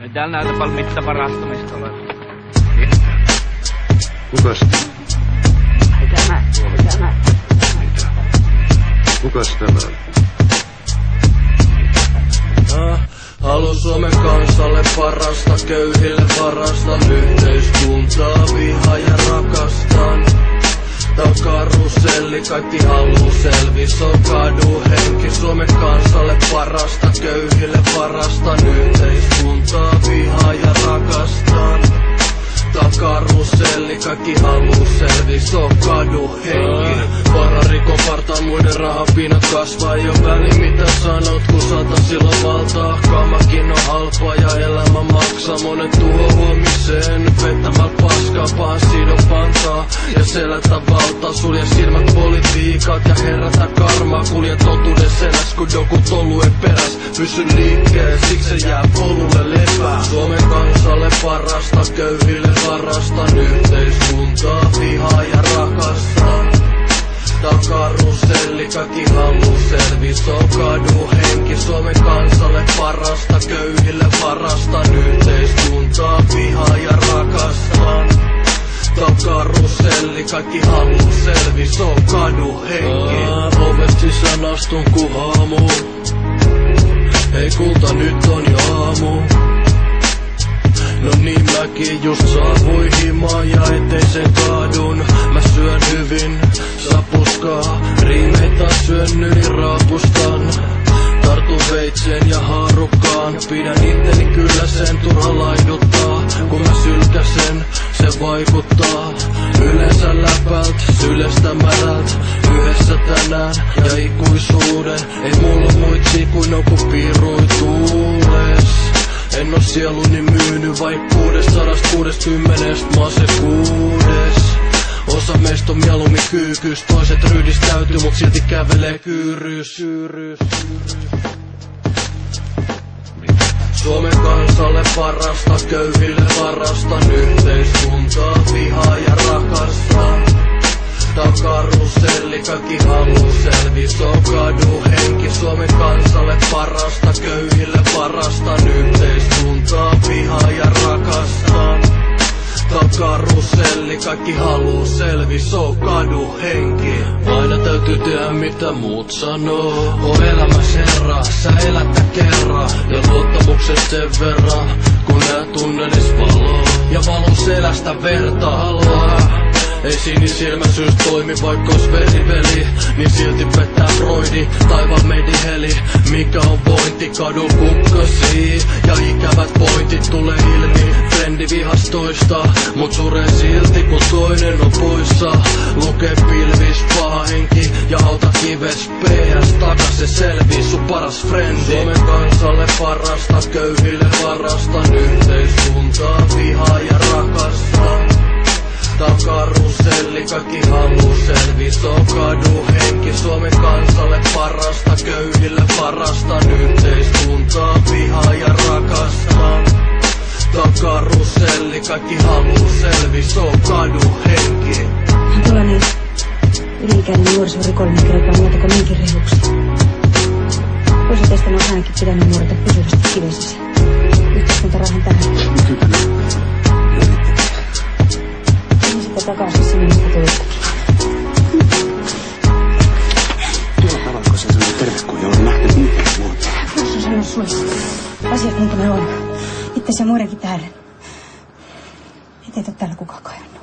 Ei täällä näytä paljon mitään varastamista ole. Kukas? Tämä. Mitä? Kukas tämä? Haluan Suomen kansalle parasta, köyhille varastan yhteiskuntaa, vihaa ja rakastan. Tää on karuselli, kaikki haluu selvis, on kadun henki. Suomen kansalle parasta, köyhille varastan yhteiskuntaa, vihaa ja rakastan. Tää on karuselli, kaikki haluu selvis, on kadun henki. Vararikon partaan muiden rahapiinat kasvaa, ei oo väli mitä sanot, kun sata silloin valtaa. Kamakin on halpaa ja elämä maksaa, monen tuho huomiseen. Vettämällä paskaa, pahan sidon pantaa ja selätä valtaa. Sulje silmät politiikat ja herätä karmaa. Kulje totuuden seläs, kun joku toluen peräs. Pysy liikkeen, siksi se jää polulle lepää. Suomen kansalle parasta, köyhille varastan yhteiskuntaa, vihaa ja rakastan. Tää on karuselli, kaikki haluu selvis, on kadun henki. Suomen kansalle parasta, köyhille varastan yhteiskuntaa, vihaa ja rakastan. Tää on karuselli, kaikki haluu selvis, on kadun henki. Ovesta sisään astun ku haamu. Ei kulta, nyt on jo aamu. No niin mäkin just saavuin himaan ja ettei sen kaadun. Mä syön hyvin sapuskaa, riimeitä syön yli raapustan. Tartun veitseen ja haarukkaan, pidän itteni kyllä sen turha laiduttaa. Kun mä sylkäsen, se vaikuttaa. Yleensä läpält, sylestä märät, yhdessä tänään ja ikuisuuden. Ei mulla muitsi kuin joku piirui tuules. En oo sieluni myynyt vaik 660, mä oon se 6. Osa meistä on mieluummin kyykys, toiset ryhdistäytyy mut silti kävelee kyyrys. Suomen kansalle parasta, köyhille varastan yhteiskuntaa, vihaa ja rakastan. Tää on karuselli, kaikki haluu selvis, on kadun henki. Suomen kansalle parasta, köyhille varastan yhteiskuntaa, vihaa ja rakastan. Tää on karuselli, kaikki haluu selvis, on kadun henki. Aina täytyy tehdä mitä muut sanoo. On elämäs herra, sä elättä kerran. Ja luottamuksesta sen verran, kun nää tunnelis valoo. Ja valon selästä verta halaa. Ei sinisilmäisyys toimi, vaikka ois veriveli, niin silti pettää Broidi, taivaan medi heli. Mikä on pointti, kadun kukkasi, ja ikävät pointit tulee ilmi. Frendi vihas toista, mut suree silti kun toinen on poissa. Lukee pilvis paha henki, ja auta kives PS takas se selvii sun paras frendi. Suomen kansalle parasta, köyhille varastan yhteiskuntaa, vihaa ja rakastan. Tää on karuselli, kaikki haluu selvis, on kadun henki. Suomen kansalle parasta, köyhille varastan yhteiskuntaa, vihaa ja rakastan. Tää on karuselli, kaikki haluu selvis, on kadun henki. Tuollainen yli-ikäinen nuorisorikollinen kelpaa muuta kuin minkin rehuksi. Osa teistä on ainakin pitänyt nuorta pysyvästi kivessä. Yhteiskuntarahan tähän. Takaisin sinne, mistä tulittekin. Tuolla tavalla se sanoo terve, kun ei ole nähnyt mitään muuta. Ross on sanonut sulle asiat niin kuin ne on. Itse ja muidenkin tähden. Ei teitä ole täällä kukaan kairannut.